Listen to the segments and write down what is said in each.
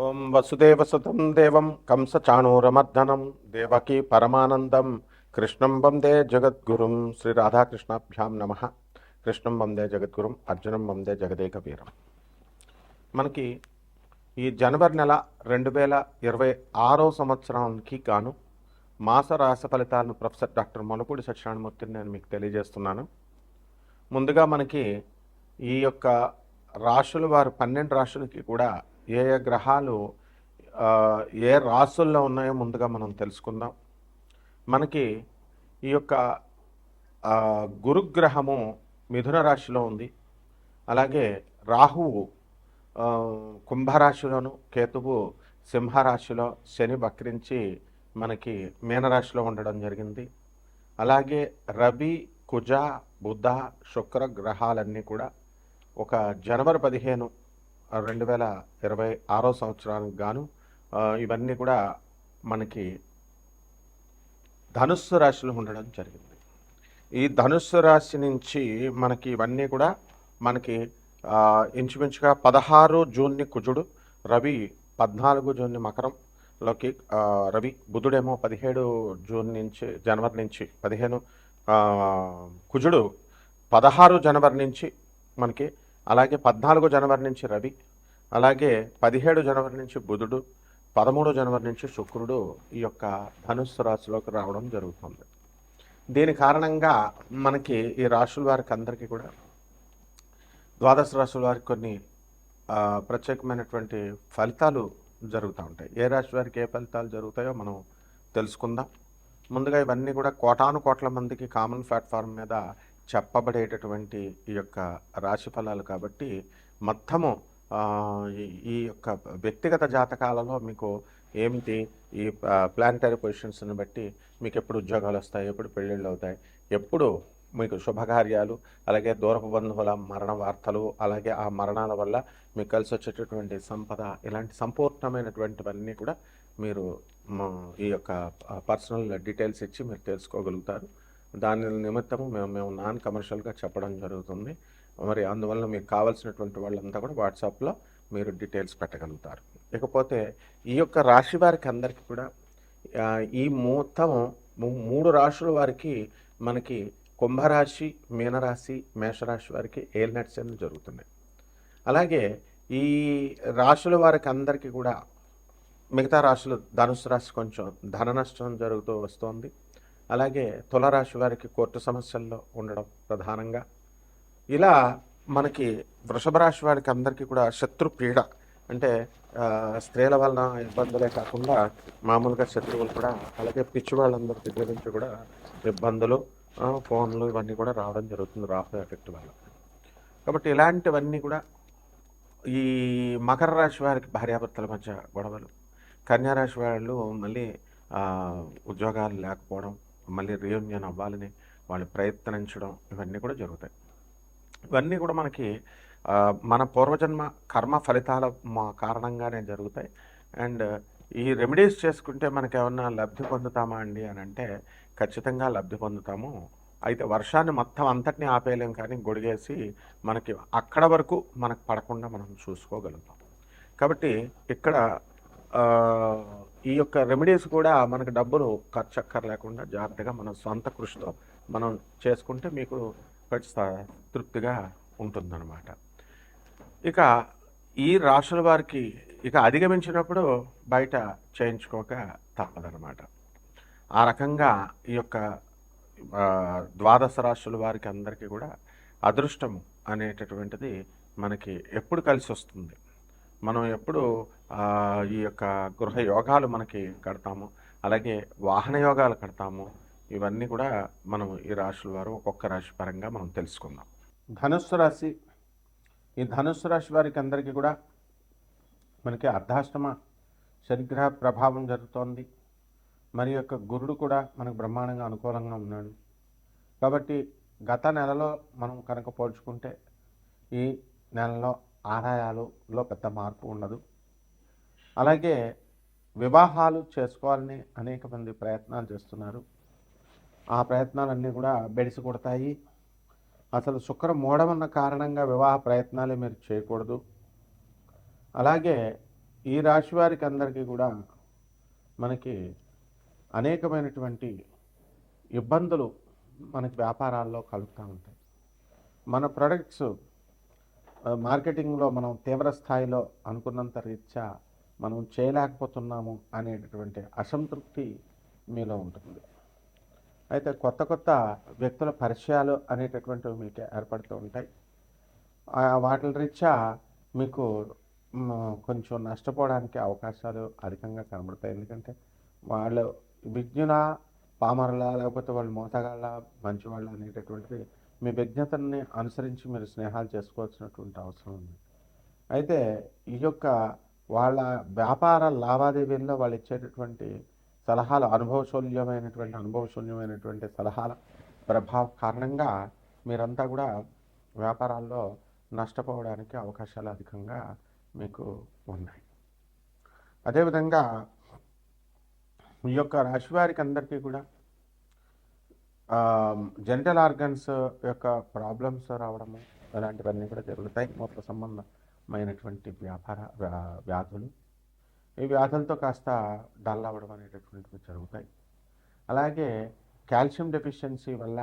ఓం వసుదేవసుతం దేవం కంసచాణూరమర్దనం దేవకీ పరమానందం కృష్ణం వందే జగద్గురుం శ్రీ రాధాకృష్ణాభ్యాం నమ. కృష్ణం వందే జగద్గురుం, అర్జునం వందే జగదేక వీరం. మనకి ఈ జనవరి నెల 2026 సంవత్సరానికి గాను మాస రాశి ఫలితాలను ప్రొఫెసర్ డాక్టర్ మొలపూడి సత్యనారాయణమూర్తిని నేను మీకు తెలియజేస్తున్నాను. ముందుగా మనకి ఈ యొక్క రాశుల వారు 12 రాశులకి కూడా ఏ ఏ గ్రహాలు ఏ రాశుల్లో ఉన్నాయో ముందుగా మనం తెలుసుకుందాం. మనకి ఈ యొక్క గురుగ్రహము మిథున రాశిలో ఉంది. అలాగే రాహువు కుంభరాశిలోను, కేతువు సింహరాశిలో, శని వక్రించి మనకి మీనరాశిలో ఉండడం జరిగింది. అలాగే రవి, కుజ, బుధ, శుక్ర గ్రహాలన్నీ కూడా ఒక జనవరి 15, 2026 సంవత్సరానికి గాను ఇవన్నీ కూడా మనకి ధనుస్సు రాశిలో ఉండడం జరిగింది. ఈ ధనుస్సు రాశి నుంచి మనకి ఇవన్నీ కూడా మనకి ఇంచుమించుగా 16 జూన్ని కుజుడు, రవి 14 జూన్ని మకరంలోకి, రవి బుధుడేమో 17 జూన్ నుంచి జనవరి నుంచి 15, కుజుడు 16 జనవరి నుంచి మనకి, అలాగే 14 జనవరి నుంచి రవి, అలాగే 17 జనవరి నుంచి బుధుడు, 13 జనవరి నుంచి శుక్రుడు ఈ యొక్క ధనుస్సు రాశిలోకి రావడం జరుగుతుంది. దీని కారణంగా మనకి ఈ రాశుల వారికి అందరికీ కూడా ద్వాదశ రాశుల వారికి కొన్ని ప్రత్యేకమైనటువంటి ఫలితాలు జరుగుతూ ఉంటాయి. ఏ రాశి వారికి ఏ ఫలితాలు జరుగుతాయో మనం తెలుసుకుందాం. ముందుగా ఇవన్నీ కూడా కోటాను కోట్ల మందికి కామన్ ప్లాట్ఫామ్ మీద చెప్పబడేటటువంటి ఈ యొక్క రాశి ఫలాలు కాబట్టి మొత్తము ఈ యొక్క వ్యక్తిగత జాతకాలలో మీకు ఏమిటి, ఈ ప్లానిటరీ పొజిషన్స్ని బట్టి మీకు ఎప్పుడు ఉద్యోగాలు వస్తాయి, ఎప్పుడు పెళ్ళిళ్ళు అవుతాయి, ఎప్పుడు మీకు శుభకార్యాలు, అలాగే దూరపు బంధువుల మరణ వార్తలు, అలాగే ఆ మరణాల వల్ల మీకు కలిసి వచ్చేటటువంటి సంపద, ఇలాంటి సంపూర్ణమైనటువంటివన్నీ కూడా మీరు ఈ యొక్క పర్సనల్ డీటెయిల్స్ ఇచ్చి మీరు తెలుసుకోగలుగుతారు. దాని నిమిత్తము మేము నాన్ కమర్షియల్గా చెప్పడం జరుగుతుంది. మరి అందువల్ల మీకు కావాల్సినటువంటి వాళ్ళంతా కూడా వాట్సాప్లో మీరు డీటెయిల్స్ పెట్టగలుగుతారు. ఇకపోతే ఈ యొక్క రాశి వారికి అందరికీ కూడా ఈ మొత్తం 3 రాశుల వారికి మనకి కుంభరాశి, మీనరాశి, మేషరాశి వారికి ఏలినాటి జరుగుతున్నాయి. అలాగే ఈ రాశుల వారికి అందరికీ కూడా మిగతా రాశులు, ధనుసు రాశి కొంచెం ధన నష్టం జరుగుతూ వస్తుంది. అలాగే తులరాశి వారికి కోర్టు సమస్యల్లో ఉండడం ప్రధానంగా. ఇలా మనకి వృషభ రాశి వారికి అందరికీ కూడా శత్రు పీడ, అంటే స్త్రీల వలన ఇబ్బందులే కాకుండా మామూలుగా శత్రువులు కూడా, అలాగే పిచ్చి వాళ్ళందరి దగ్గర నుంచి కూడా ఇబ్బందులు, ఫోన్లు ఇవన్నీ కూడా రావడం జరుగుతుంది రాహు ఎఫెక్ట్ వల్ల. కాబట్టి ఇలాంటివన్నీ కూడా ఈ మకర రాశి వారికి భార్యాభర్తల మధ్య గొడవలు, కన్యారాశి వాళ్ళు మళ్ళీ ఉద్యోగాలు లేకపోవడం, మళ్ళీ రీయూనియన్ అవ్వాలని వాళ్ళు ప్రయత్నించడం, ఇవన్నీ కూడా జరుగుతాయి. ఇవన్నీ కూడా మనకి మన పూర్వజన్మ కర్మ ఫలితాల కారణంగానే జరుగుతాయి. అండ్ ఈ రెమెడీస్ చేసుకుంటే మనకి ఏమన్నా లబ్ధి పొందుతామా అండి అని అంటే ఖచ్చితంగా లబ్ధి పొందుతాము. అయితే వర్షాన్ని మొత్తం అంతటినీ ఆపేయలేం, కానీ గొడిగేసి మనకి అక్కడ వరకు మనకు పడకుండా మనం చూసుకోగలుగుతాం. కాబట్టి ఇక్కడ ఈ యొక్క రెమెడీస్ కూడా మనకు డబ్బులు ఖర్చు అక్కర్లేకుండా జాగ్రత్తగా మన సొంత కృషితో మనం చేసుకుంటే మీకు తృప్తిగా ఉంటుందన్నమాట. ఇక ఈ రాశుల వారికి ఇక అధిగమించినప్పుడు బయట చేయించుకోక తప్పదనమాట. ఆ రకంగా ఈ యొక్క ద్వాదశ రాశుల వారికి అందరికీ కూడా అదృష్టము అనేటటువంటిది మనకి ఎప్పుడు కలిసి వస్తుంది, మనం ఎప్పుడు ఈ యొక్క గృహ యోగాలు మనకి కడతాము, అలాగే వాహన యోగాలు కడతాము, ఇవన్నీ కూడా మనం ఈ రాశుల వారు ఒక్కొక్క రాశి పరంగా మనం తెలుసుకుందాం. ధనుస్సు రాశి, ఈ ధనుస్సు రాశి వారికి అందరికీ కూడా మనకి అర్ధాష్టమ శనిగ్రహ ప్రభావం జరుగుతోంది. మరి యొక్క గురుడు కూడా మనకు బ్రహ్మాండంగా అనుకూలంగా ఉన్నాడు. కాబట్టి గత నెలలో మనం కనుక పోల్చుకుంటే ఈ నెలలో ఆదాయాలలో పెద్ద మార్పు ఉండదు. అలాగే వివాహాలు చేసుకోవాలని అనేక మంది ప్రయత్నాలు చేస్తున్నారు. ఆ ప్రయత్నాలన్నీ కూడా బెడిసి కొడతాయి. అసలు శుక్ర మూఢమన్న కారణంగా వివాహ ప్రయత్నాలు మీరు చేయకూడదు. అలాగే ఈ రాశి వారికి అందరికీ కూడా మనకి అనేకమైనటువంటి ఇబ్బందులు మనకి వ్యాపారాల్లో కలుగుతూ ఉంటాయి. మన ప్రొడక్ట్స్ మార్కెటింగ్లో మనం తీవ్ర స్థాయిలో అనుకున్నంత రీత్యా మనం చేయలేకపోతున్నాము అనేటటువంటి అసంతృప్తి మీలో ఉంటుంది. అయితే కొత్త కొత్త వ్యక్తుల పరిచయాలు అనేటటువంటివి మీకు ఏర్పడుతూ ఉంటాయి. వాటి రీత్యా మీకు కొంచెం నష్టపోవడానికి అవకాశాలు అధికంగా కనబడతాయి. ఎందుకంటే వాళ్ళు విజ్ఞుల, పామరుల, లేకపోతే వాళ్ళు మోసగాళ్ళ, మంచివాళ్ళ అనేటటువంటిది మీ విజ్ఞతని అనుసరించి మీరు స్నేహాలు చేసుకోవాల్సినటువంటి అవసరం ఉంది. అయితే ఈ యొక్క వాళ్ళ వ్యాపార లావాదేవీల్లో వాళ్ళు ఇచ్చేటటువంటి సలహాలు అనుభవశూన్యమైనటువంటి సలహాల ప్రభావం కారణంగా మీరంతా కూడా వ్యాపారాల్లో నష్టపోవడానికి అవకాశాలు అధికంగా మీకు ఉన్నాయి. అదేవిధంగా ఈ యొక్క రాశి వారికి అందరికీ కూడా జెనిటల్ ఆర్గన్స్ యొక్క ప్రాబ్లమ్స్ రావడము ఇలాంటివన్నీ కూడా జరుగుతాయి. మూత్ర సంబంధమైనటువంటి వ్యాధులు, ఈ వ్యాధులతో కాస్త డల్ అవ్వడం అనేటటువంటివి జరుగుతాయి. అలాగే కాల్షియం డెఫిషియన్సీ వల్ల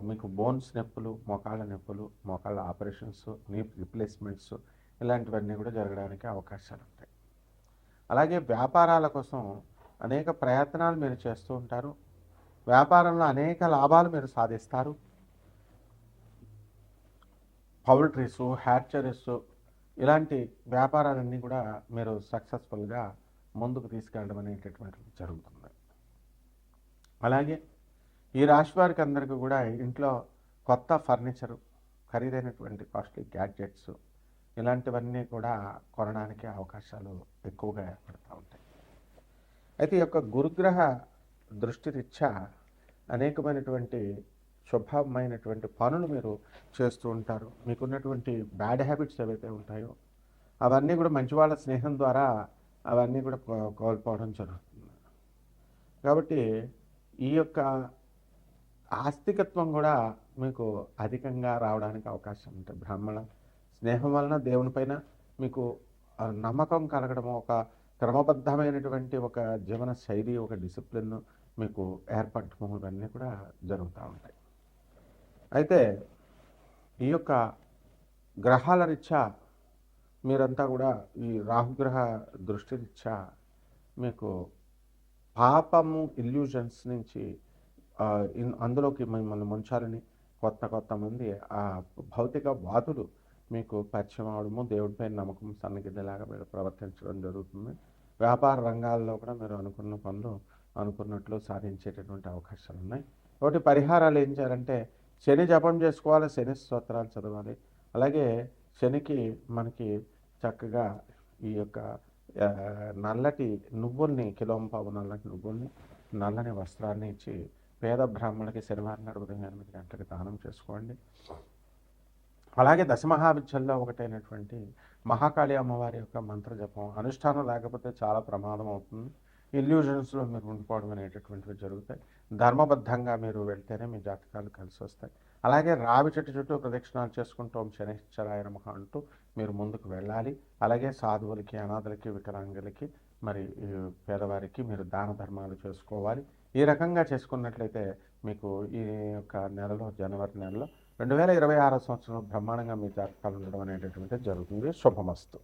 మీకు బోన్స్ నొప్పులు, మోకాళ్ళ నొప్పులు, మోకాళ్ళ ఆపరేషన్స్, నీ రిప్లేస్మెంట్స్ ఇలాంటివన్నీ కూడా జరగడానికి అవకాశాలు ఉంటాయి. అలాగే వ్యాపారాల కోసం అనేక ప్రయత్నాలు మీరు చేస్తూ ఉంటారు. వ్యాపారంలో అనేక లాభాలు మీరు సాధిస్తారు. పౌల్ట్రీసు, హ్యాచరీస్ ఇలాంటి వ్యాపారాలన్నీ కూడా మీరు సక్సెస్ఫుల్గా ముందుకు తీసుకెళ్ళడం అనేటటువంటిది జరుగుతుంది. అలాగే ఈ రాశి వారికి అందరికీ కూడా ఇంట్లో కొత్త ఫర్నిచరు, ఖరీదైనటువంటి కాస్ట్లీ గ్యాడ్జెట్స్ ఇలాంటివన్నీ కూడా కొనడానికి అవకాశాలు ఎక్కువగా ఏర్పడుతూ ఉంటాయి. అయితే ఈ యొక్క గురుగ్రహ దృష్టి రీత్యా అనేకమైనటువంటి శుభమైనటువంటి పనులు మీరు చేస్తూ ఉంటారు. మీకున్నటువంటి బ్యాడ్ హ్యాబిట్స్ ఏవైతే ఉంటాయో అవన్నీ కూడా మంచి వాళ్ళ స్నేహం ద్వారా అవన్నీ కూడా కోల్పోవడం జరుగుతుంది. కాబట్టి ఈ యొక్క ఆస్తికత్వం కూడా మీకు అధికంగా రావడానికి అవకాశం ఉంటుంది. బ్రాహ్మణ స్నేహం వలన దేవునిపైన మీకు నమ్మకం కలగడము, ఒక క్రమబద్ధమైనటువంటి ఒక జీవన శైలి, ఒక డిసిప్లిన్ మీకు ఏర్పడటము ఇవన్నీ కూడా జరుగుతూ ఉంటాయి. అయితే ఈ యొక్క గ్రహాల రీత్యా మీరంతా కూడా ఈ రాహుగ్రహ దృష్టి రీత్యా మీకు పాపము, ఇల్యూజన్స్ నుంచి అందులోకి మిమ్మల్ని ముంచాలని కొత్త మంది ఆ భౌతిక వాదులు మీకు పరిచయం అవడము, దేవుడిపై నమ్మకం సన్నగిద్దలాగా మీరు ప్రవర్తించడం జరుగుతుంది. వ్యాపార రంగాల్లో కూడా మీరు అనుకున్న పనులు అనుకున్నట్లు సాధించేటటువంటి అవకాశాలు ఉన్నాయి. ఒకటి పరిహారాలు ఏం చేయాలంటే శని జపం చేసుకోవాలి, శని స్తోత్రాలు చదవాలి. అలాగే శనికి మనకి చక్కగా ఈ యొక్క నల్లటి నువ్వుల్ని, కిలోంపావు నల్లటి నువ్వుల్ని, నల్లని వస్త్రాన్ని ఇచ్చి పేద బ్రాహ్మణులకి శనివారం నాడు ఉదయం 8 గంటలకు దానం చేసుకోండి. అలాగే దశమహావిద్యల్లో ఒకటైనటువంటి మహాకాళి అమ్మవారి యొక్క మంత్ర జపం అనుష్ఠానం లేకపోతే చాలా ప్రమాదం అవుతుంది. ఇల్యూజన్స్లో మీరు ఉండిపోవడం అనేటటువంటివి జరుగుతాయి. ధర్మబద్ధంగా మీరు వెళ్తేనే మీ జాతకాలు కలిసి వస్తాయి. అలాగే రావి చెట్టు చుట్టూ ప్రదక్షిణాలు చేసుకుంటూ ఓం శనైశ్చరాయ నమః అంటూ మీరు ముందుకు వెళ్ళాలి. అలాగే సాధువులకి, అనాథలకి, వికలాంగులకి, మరి పేదవారికి మీరు దాన ధర్మాలు చేసుకోవాలి. ఈ రకంగా చేసుకున్నట్లయితే మీకు ఈ యొక్క నెలలో, జనవరి నెలలో 2026 సంవత్సరం బ్రహ్మాండంగా మీ జాతకాలు ఉండడం అనేటటువంటిది జరుగుతుంది. శుభమస్తు.